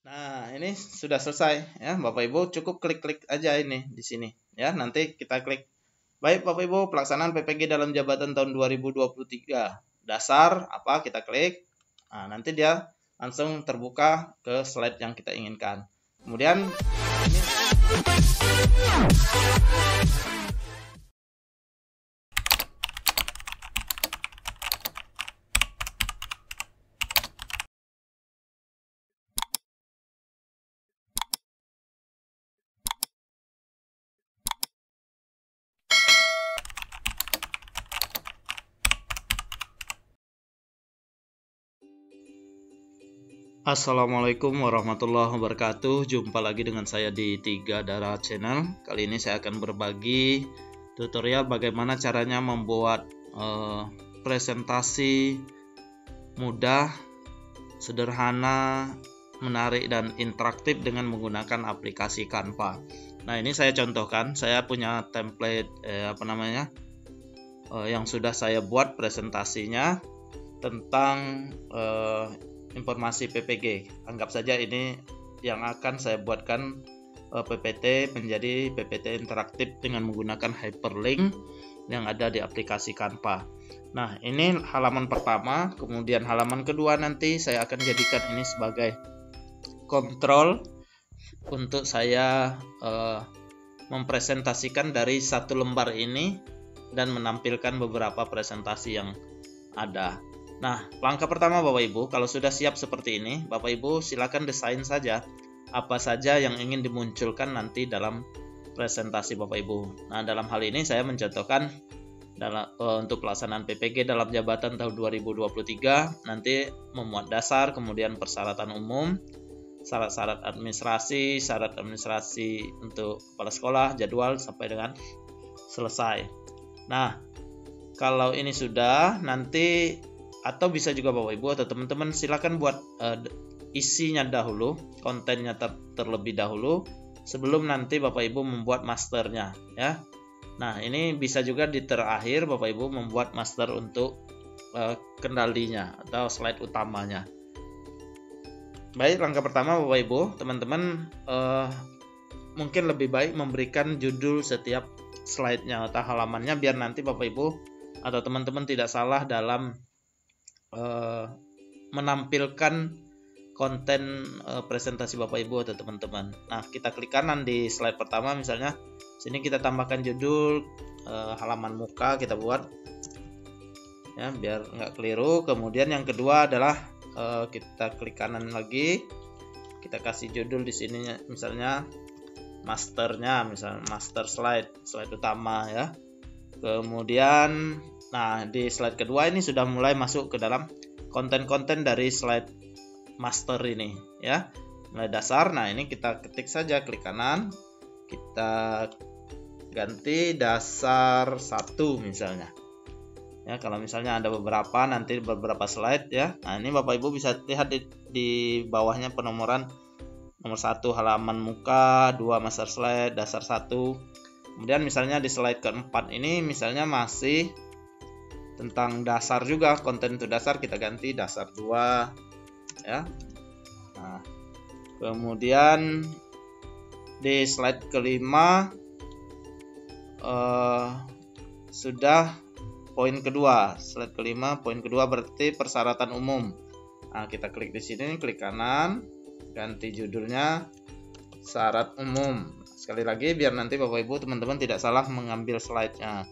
Nah, ini sudah selesai ya, Bapak Ibu. Cukup klik-klik aja ini di sini ya. Nanti kita klik. Baik, Bapak Ibu, pelaksanaan PPG dalam jabatan tahun 2023. Dasar apa? Kita klik. Nah, nanti dia langsung terbuka ke slide yang kita inginkan. Kemudian ini Assalamualaikum warahmatullahi wabarakatuh. Jumpa lagi dengan saya di Tiga Darah Channel. Kali ini saya akan berbagi tutorial bagaimana caranya membuat presentasi mudah, sederhana, menarik dan interaktif dengan menggunakan aplikasi Canva. Nah, ini saya contohkan. Saya punya template yang sudah saya buat presentasinya tentang informasi PPG. Anggap saja ini yang akan saya buatkan PPT menjadi PPT interaktif dengan menggunakan hyperlink yang ada di aplikasi Canva. Nah, ini halaman pertama, kemudian halaman kedua nanti saya akan jadikan ini sebagai kontrol untuk saya mempresentasikan dari satu lembar ini dan menampilkan beberapa presentasi yang ada. Nah, langkah pertama Bapak Ibu, kalau sudah siap seperti ini, Bapak Ibu silakan desain saja apa saja yang ingin dimunculkan nanti dalam presentasi Bapak Ibu. Nah, dalam hal ini saya mencontohkan untuk pelaksanaan PPG dalam jabatan tahun 2023, nanti memuat dasar, kemudian persyaratan umum, syarat-syarat administrasi, syarat administrasi untuk kepala sekolah, jadwal sampai dengan selesai. Nah, kalau ini sudah, nanti atau bisa juga Bapak Ibu atau teman-teman silakan buat isinya dahulu, kontennya terlebih dahulu sebelum nanti Bapak Ibu membuat masternya ya. Nah, ini bisa juga di terakhir Bapak Ibu membuat master untuk kendalinya atau slide utamanya. Baik, langkah pertama Bapak Ibu, teman-teman mungkin lebih baik memberikan judul setiap slide-nya atau halamannya biar nanti Bapak Ibu atau teman-teman tidak salah dalam menampilkan konten presentasi Bapak Ibu atau teman-teman. Nah, kita klik kanan di slide pertama, misalnya sini kita tambahkan judul halaman muka, kita buat ya biar nggak keliru. Kemudian yang kedua adalah kita klik kanan lagi, kita kasih judul di sini misalnya masternya, misalnya master slide utama ya. Kemudian nah, di slide kedua ini sudah mulai masuk ke dalam konten-konten dari slide master ini ya. Mulai dasar. Nah, ini kita ketik saja, klik kanan, kita ganti dasar 1 misalnya. Ya, kalau misalnya ada beberapa slide ya. Nah, ini Bapak Ibu bisa lihat di bawahnya penomoran nomor 1 halaman muka, 2 master slide, dasar 1. Kemudian misalnya di slide keempat ini misalnya masih tentang dasar juga, konten untuk dasar, kita ganti dasar 2 ya. Nah, kemudian di slide kelima sudah poin kedua, slide kelima poin kedua berarti persyaratan umum. Nah, kita klik di sini, klik kanan, ganti judulnya syarat umum. Sekali lagi biar nanti Bapak Ibu teman-teman tidak salah mengambil slide-nya.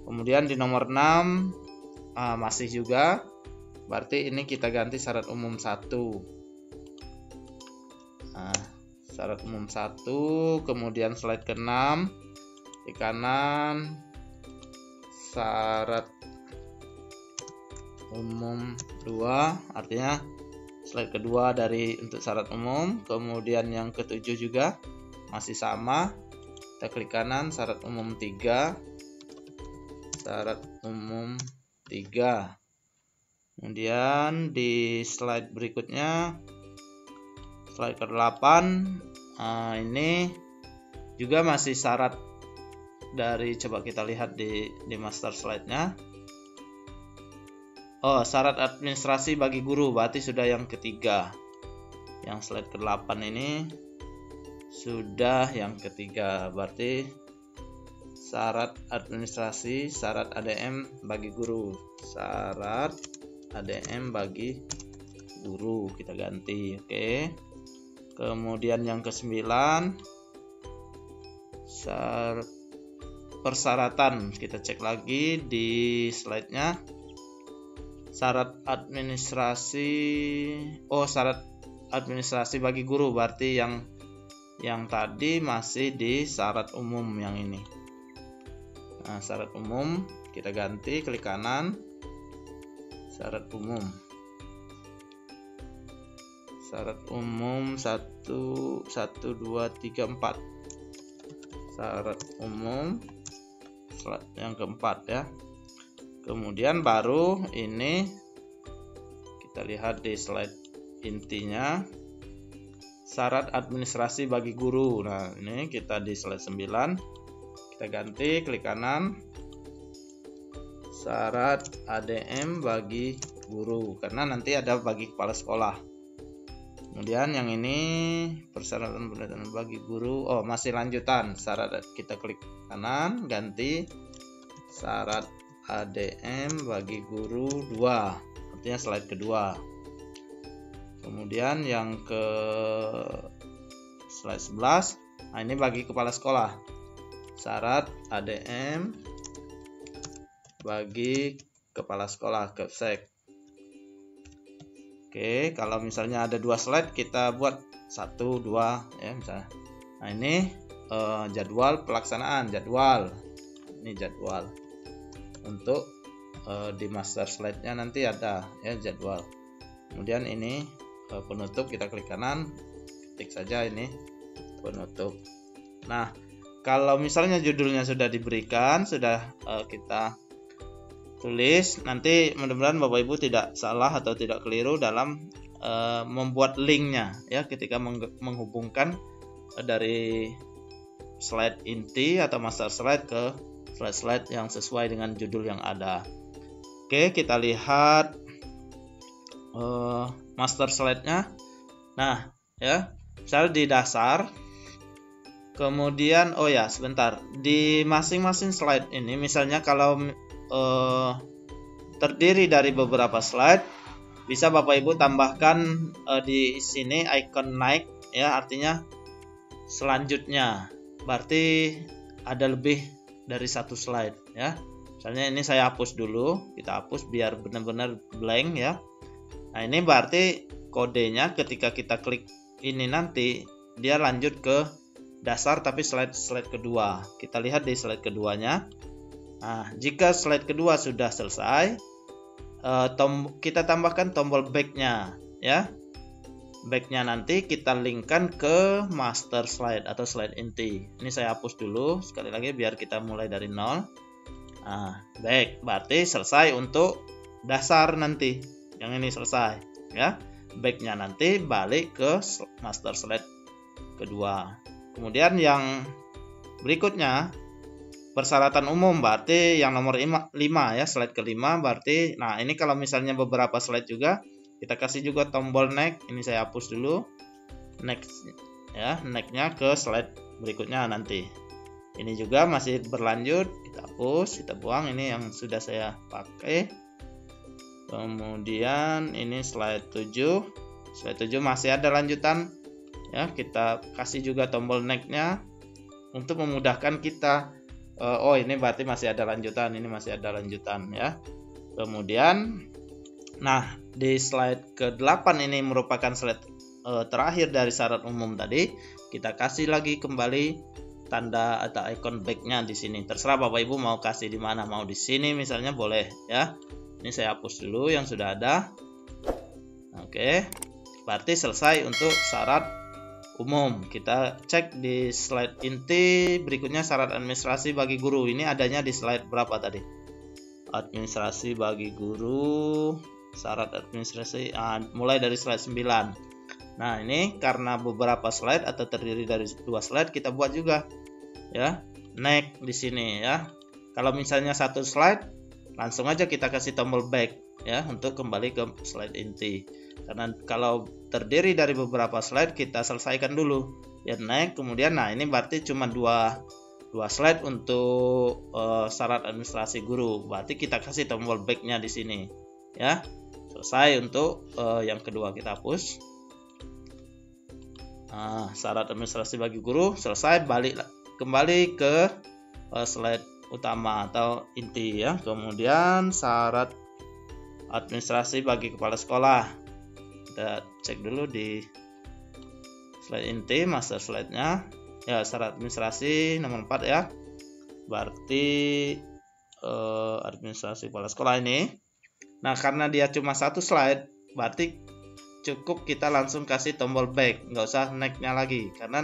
Kemudian di nomor 6 masih juga, berarti ini kita ganti syarat umum 1. Nah, syarat umum 1, kemudian slide ke-6 di kanan syarat umum 2, artinya slide kedua dari untuk syarat umum. Kemudian yang ke-7 juga masih sama, kita klik kanan syarat umum 3, syarat umum 3. Kemudian di slide berikutnya, slide ke-8, ini juga masih syarat dari, coba kita lihat di master slide-nya. Oh, syarat administrasi bagi guru, berarti sudah yang ketiga. yang slide ke-8 ini sudah yang ketiga, berarti syarat administrasi, syarat ADM bagi guru, syarat ADM bagi guru kita ganti. Oke. Kemudian yang ke-9 persyaratan, kita cek lagi di slide-nya. Syarat administrasi, syarat administrasi bagi guru, berarti yang tadi masih di syarat umum yang ini. Nah, syarat umum kita ganti, klik kanan, syarat umum. Syarat umum 1, 2, 3, 4. Syarat umum yang keempat ya. Kemudian baru ini kita lihat di slide intinya, syarat administrasi bagi guru. Nah, ini kita di slide 9. Kita ganti, klik kanan, syarat ADM bagi guru, karena nanti ada bagi kepala sekolah. Kemudian yang ini persyaratan pendidikan bagi guru, masih lanjutan syarat, kita klik kanan, ganti syarat ADM bagi guru 2, artinya slide kedua. Kemudian yang ke slide 11, nah ini bagi kepala sekolah, syarat ADM bagi kepala sekolah, Kepsek. Oke, kalau misalnya ada 2 slide, kita buat 1, 2 ya misalnya. Nah ini jadwal pelaksanaan, jadwal. Ini jadwal. Untuk di master slide-nya nanti ada ya jadwal. Kemudian ini penutup, kita klik kanan, ketik saja ini penutup. Nah, kalau misalnya judulnya sudah diberikan, sudah kita tulis, nanti mudah-mudahan Bapak Ibu tidak salah atau tidak keliru dalam membuat linknya ya, ketika menghubungkan dari slide inti atau master slide ke slide-slide yang sesuai dengan judul yang ada. Oke, kita lihat master slide-nya. Nah ya, misalnya di dasar, kemudian sebentar, di masing-masing slide ini misalnya kalau terdiri dari beberapa slide, bisa Bapak Ibu tambahkan di sini icon naik ya, artinya selanjutnya, berarti ada lebih dari 1 slide ya. Misalnya ini saya hapus dulu, kita hapus biar benar-benar blank ya. Nah ini berarti kodenya ketika kita klik ini nanti dia lanjut ke dasar tapi slide kedua. Kita lihat di slide keduanya. Nah, jika slide kedua sudah selesai, kita tambahkan tombol back-nya ya. Back-nya nanti kita linkkan ke master slide atau slide inti. Ini saya hapus dulu sekali lagi biar kita mulai dari 0. Nah, back berarti selesai untuk dasar nanti. Yang ini selesai ya. Back-nya nanti balik ke master slide kedua. Kemudian yang berikutnya persyaratan umum, berarti yang nomor 5 ya, slide ke-5 berarti. Nah, ini kalau misalnya beberapa slide juga, kita kasih juga tombol next. Ini saya hapus dulu. Next ya, next-nya ke slide berikutnya nanti. Ini juga masih berlanjut, kita hapus, kita buang. Ini yang sudah saya pakai. Kemudian ini slide 7. Slide 7 masih ada lanjutan ya, kita kasih juga tombol next-nya untuk memudahkan kita. Ini berarti masih ada lanjutan, ini masih ada lanjutan ya. Kemudian nah, di slide ke-8 ini merupakan slide terakhir dari syarat umum tadi. Kita kasih lagi kembali tanda atau icon back-nya di sini. Terserah Bapak Ibu mau kasih di mana, mau di sini misalnya boleh ya. Ini saya hapus dulu yang sudah ada. Oke. Berarti selesai untuk syarat umum. Kita cek di slide inti berikutnya, syarat administrasi bagi guru. Ini adanya di slide berapa tadi? Administrasi bagi guru, syarat administrasi mulai dari slide 9. Nah, ini karena beberapa slide atau terdiri dari 2 slide, kita buat juga ya next di sini ya. Kalau misalnya 1 slide, langsung aja kita kasih tombol back ya untuk kembali ke slide inti. Karena kalau terdiri dari beberapa slide, kita selesaikan dulu ya, next, kemudian nah ini berarti cuma dua slide untuk syarat administrasi guru, berarti kita kasih tombol back-nya di sini ya. Selesai untuk yang kedua, kita hapus. Nah, syarat administrasi bagi guru selesai, balik kembali ke slide utama atau inti ya. Kemudian syarat administrasi bagi kepala sekolah, kita cek dulu di slide inti, master slide-nya ya, syarat administrasi nomor 4 ya, berarti administrasi kepala sekolah ini. Nah, karena dia cuma satu slide, berarti cukup kita langsung kasih tombol back, nggak usah next-nya lagi, karena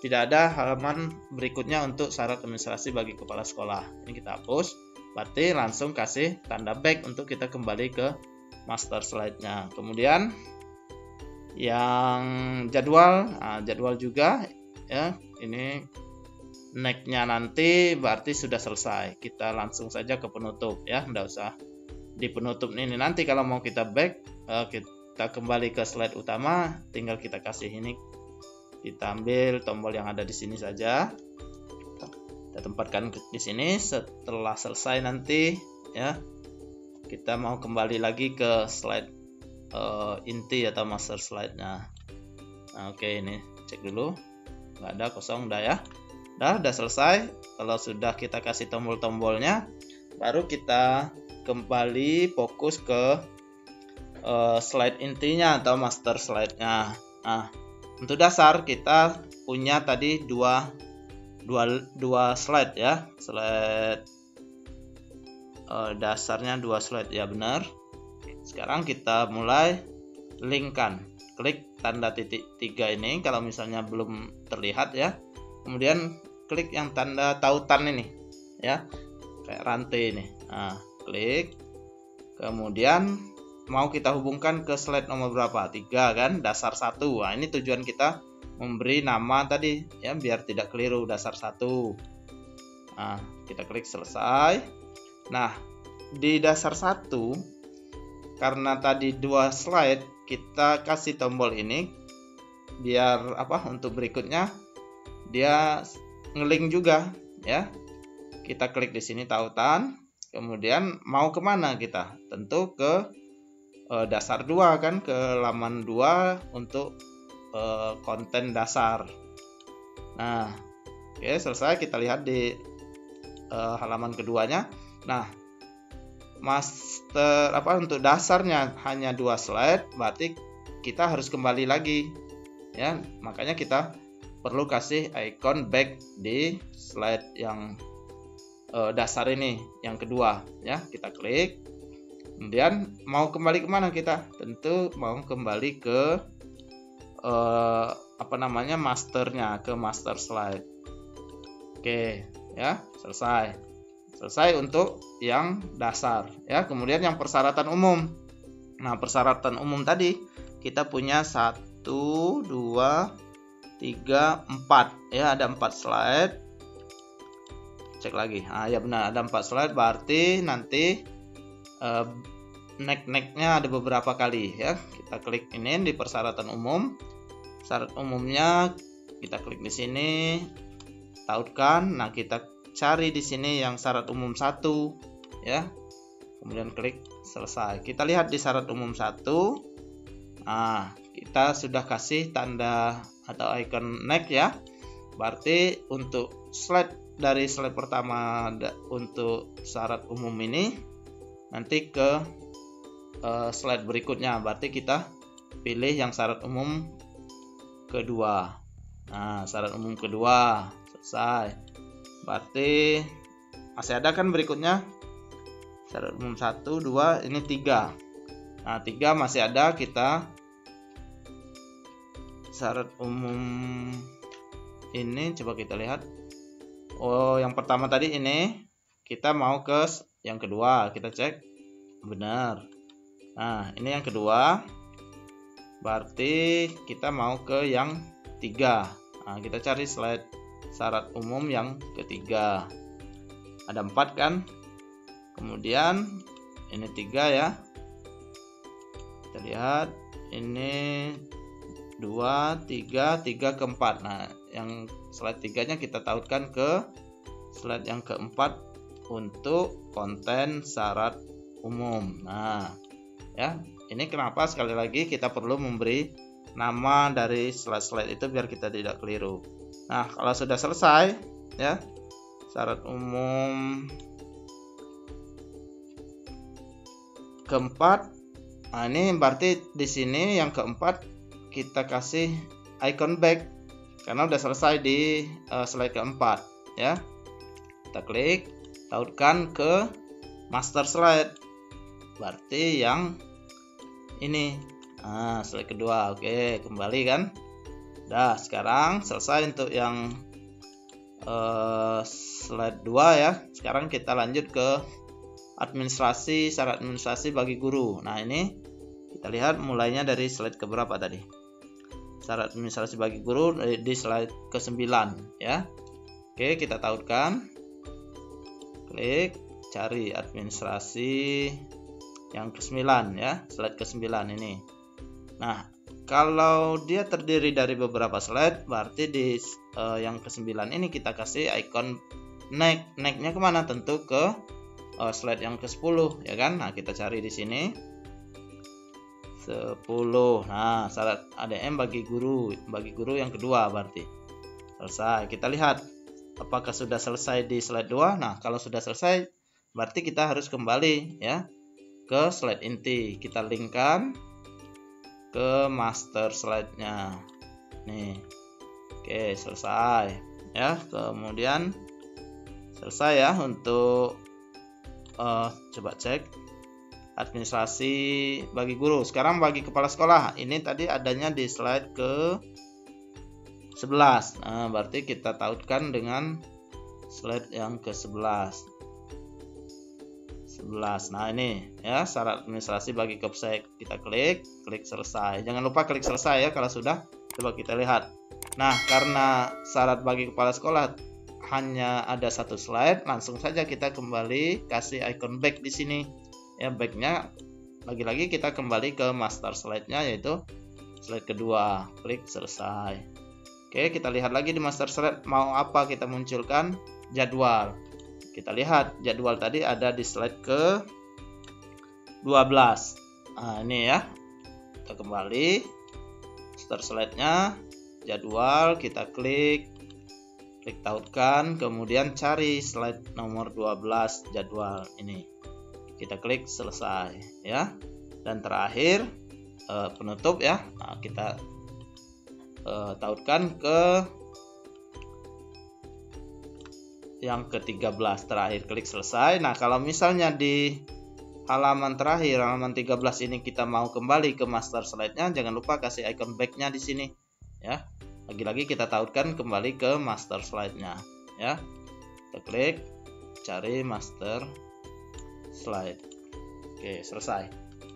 tidak ada halaman berikutnya untuk syarat administrasi bagi kepala sekolah. Ini kita hapus, berarti langsung kasih tanda back untuk kita kembali ke master slide-nya. Kemudian yang jadwal, jadwal juga ya, ini next-nya nanti berarti sudah selesai, kita langsung saja ke penutup ya, nggak usah di penutup ini. Nanti kalau mau kita back, kita kembali ke slide utama, tinggal kita kasih ini, kita ambil tombol yang ada di sini saja, kita tempatkan di sini. Setelah selesai nanti ya, kita mau kembali lagi ke slide inti atau master slide-nya. Nah, oke, ini cek dulu, nggak ada, kosong, udah ya, udah selesai. Kalau sudah kita kasih tombol-tombolnya, baru kita kembali fokus ke slide intinya atau master slide-nya. Nah, untuk dasar kita punya tadi dua slide ya, slide dasarnya 2 slide ya, benar. Sekarang kita mulai linkkan, klik tanda titik 3 ini kalau misalnya belum terlihat ya, kemudian klik yang tanda tautan ini ya, kayak rantai ini. Nah, klik, kemudian mau kita hubungkan ke slide nomor berapa, 3 kan, dasar 1. Nah, ini tujuan kita memberi nama tadi ya, biar tidak keliru, dasar 1. Nah, kita klik selesai. Nah, di dasar 1, karena tadi 2 slide, kita kasih tombol ini biar apa, untuk berikutnya dia ngelink juga ya. Kita klik di sini tautan, kemudian mau kemana kita, tentu ke dasar 2 kan, ke halaman 2 untuk konten dasar. Nah, oke, selesai. Kita lihat di halaman keduanya. Nah, master untuk dasarnya hanya 2 slide, berarti kita harus kembali lagi ya, makanya kita perlu kasih icon back di slide yang dasar ini, yang kedua ya. Kita klik, kemudian mau kembali kemana kita, tentu mau kembali ke masternya, ke master slide. Oke ya, selesai untuk yang dasar ya. Kemudian yang persyaratan umum. Nah, persyaratan umum tadi kita punya 1, 2, 3, 4 ya, ada 4 slide. Cek lagi. Nah, ya benar, ada 4 slide, berarti nanti next-nya ada beberapa kali ya. Kita klik ini di persyaratan umum. Syarat umumnya kita klik di sini, tautkan. Nah, kita cari di sini yang syarat umum 1 ya, kemudian klik selesai. Kita lihat di syarat umum 1. Nah, kita sudah kasih tanda atau icon next ya, berarti untuk dari slide pertama untuk syarat umum ini nanti ke slide berikutnya, berarti kita pilih yang syarat umum kedua. Nah, syarat umum kedua selesai, berarti masih ada kan berikutnya syarat umum 1, 2, ini 3. Nah, 3 masih ada, kita syarat umum ini coba kita lihat. Oh, yang pertama tadi ini kita mau ke yang kedua, kita cek benar. Nah, ini yang kedua, berarti kita mau ke yang 3. Nah, kita cari slide syarat umum yang ketiga, ada 4 kan. Kemudian ini 3 ya. Kita lihat ini 2, 3 ke 4. Nah, yang slide 3-nya kita tautkan ke slide yang keempat untuk konten syarat umum. Nah, ya, ini kenapa sekali lagi kita perlu memberi nama dari slide-slide itu biar kita tidak keliru. Nah, kalau sudah selesai ya, syarat umum keempat. Nah, ini berarti di sini yang keempat kita kasih icon back karena udah selesai di slide keempat ya. Kita klik, tautkan ke master slide. Berarti yang ini. Nah, slide kedua. Oke, kembali kan. Dah, sekarang selesai untuk yang slide 2 ya. Sekarang kita lanjut ke administrasi, syarat administrasi bagi guru. Nah, ini kita lihat mulainya dari slide keberapa tadi? Syarat administrasi bagi guru di slide ke-9 ya. Oke, kita tautkan. Klik, cari administrasi yang ke-9 ya, slide ke-9 ini. Nah, kalau dia terdiri dari beberapa slide, berarti di yang ke-9 ini kita kasih icon naik. Naiknya kemana? Tentu ke slide yang ke-10 ya kan. Nah, kita cari di sini 10. Nah, syarat ADM bagi guru yang kedua berarti selesai. Kita lihat apakah sudah selesai di slide 2. Nah, kalau sudah selesai berarti kita harus kembali ya ke slide inti. Kita linkkan ke master slide-nya. Nih. Oke, selesai ya. Kemudian selesai ya untuk coba cek administrasi bagi guru. Sekarang bagi kepala sekolah, ini tadi adanya di slide ke 11. Nah, berarti kita tautkan dengan slide yang ke 11. Nah, ini ya syarat administrasi bagi Kepsek. Kita klik selesai. Jangan lupa klik selesai ya kalau sudah. Coba kita lihat. Nah, karena syarat bagi kepala sekolah hanya ada satu slide, langsung saja kita kembali kasih icon back di sini. Ya, backnya lagi-lagi kita kembali ke master slide-nya yaitu slide kedua. Klik selesai. Oke, kita lihat lagi di master slide mau apa kita munculkan jadwal. Kita lihat jadwal tadi ada di slide ke 12. Nah, ini ya. Kita kembali start slide-nya, jadwal, kita klik tautkan, kemudian cari slide nomor 12 jadwal ini. Kita klik selesai ya. Dan terakhir penutup ya. Nah, kita tautkan ke yang ke-13 terakhir, klik selesai. Nah, kalau misalnya di halaman terakhir, halaman 13 ini kita mau kembali ke master slide-nya, jangan lupa kasih icon back-nya di sini ya. Lagi-lagi kita tautkan kembali ke master slide-nya ya. Kita klik, cari master slide. Oke, selesai.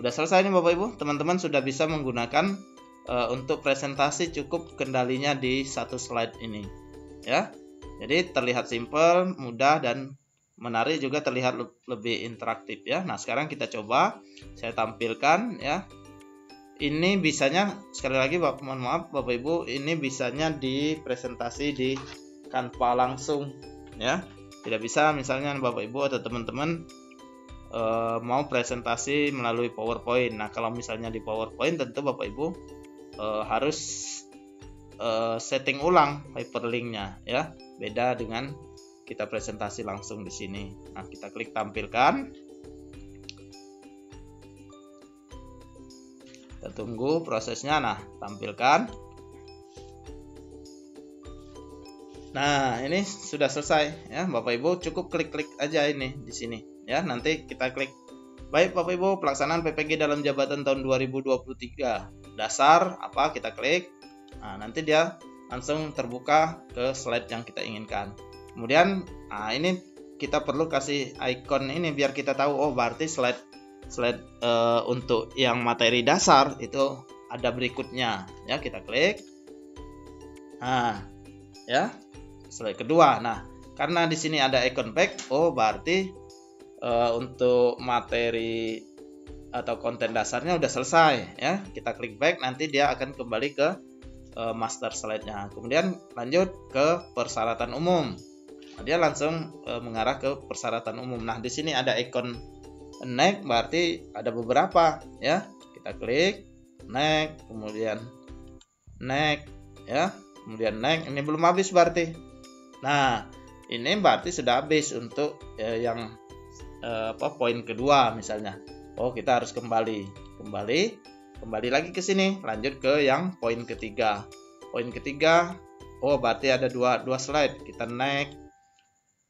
Udah selesai nih Bapak Ibu. Teman-teman sudah bisa menggunakan untuk presentasi, cukup kendalinya di satu slide ini ya. Jadi terlihat simple, mudah, dan menarik, juga terlihat lebih interaktif ya. Nah, sekarang kita coba saya tampilkan ya. Ini bisanya, sekali lagi mohon maaf Bapak Ibu, ini bisanya di presentasi di Canva langsung ya. Tidak bisa misalnya Bapak Ibu atau teman-teman mau presentasi melalui PowerPoint. Nah, kalau misalnya di PowerPoint tentu Bapak Ibu harus setting ulang hyperlinknya ya. Beda dengan kita presentasi langsung di sini. Nah, kita klik tampilkan. Kita tunggu prosesnya. Nah, tampilkan. Nah, ini sudah selesai ya, Bapak Ibu. Cukup klik-klik aja ini di sini ya. Nanti kita klik. Baik Bapak Ibu, pelaksanaan PPG dalam jabatan tahun 2023. Dasar apa, kita klik. Nah, nanti dia langsung terbuka ke slide yang kita inginkan. Kemudian, nah ini kita perlu kasih icon ini biar kita tahu, oh berarti slide untuk yang materi dasar itu ada berikutnya ya. Kita klik. Nah, ya slide kedua. Nah, karena di sini ada icon back, oh berarti untuk materi atau konten dasarnya udah selesai ya. Kita klik back, nanti dia akan kembali ke master slide-nya. Kemudian lanjut ke persyaratan umum. Nah, dia langsung mengarah ke persyaratan umum. Nah, di sini ada ikon next, berarti ada beberapa ya. Kita klik next, kemudian next ya, kemudian next. Ini belum habis berarti. Nah, ini berarti sudah habis untuk yang poin kedua misalnya. Oh, kita harus kembali lagi ke sini, lanjut ke yang poin ketiga. Poin ketiga, oh berarti ada dua slide. Kita next.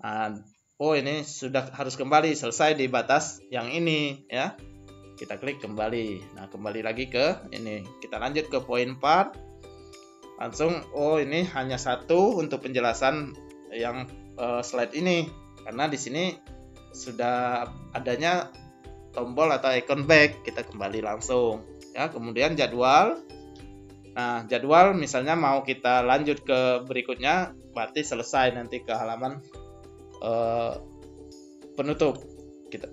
Nah, oh ini sudah harus kembali, selesai di batas yang ini ya. Kita klik kembali. Nah, kembali lagi ke ini. Kita lanjut ke poin 4. Langsung, oh ini hanya satu untuk penjelasan yang slide ini, karena di sini sudah adanya tombol atau icon back. Kita kembali langsung ya. Kemudian jadwal. Nah, jadwal misalnya mau kita lanjut ke berikutnya, berarti selesai nanti ke halaman penutup.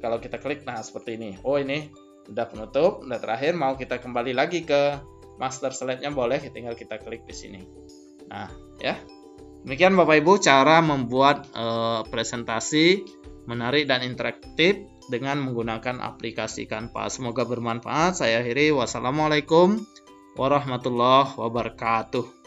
Kalau kita klik, nah seperti ini. Oh ini udah penutup, udah terakhir. Mau kita kembali lagi ke master slide-nya boleh, tinggal kita klik di sini. Nah, ya. Demikian Bapak Ibu cara membuat presentasi menarik dan interaktif dengan menggunakan aplikasi Canva. Semoga bermanfaat. Saya akhiri. Wassalamualaikum warahmatullahi wabarakatuh.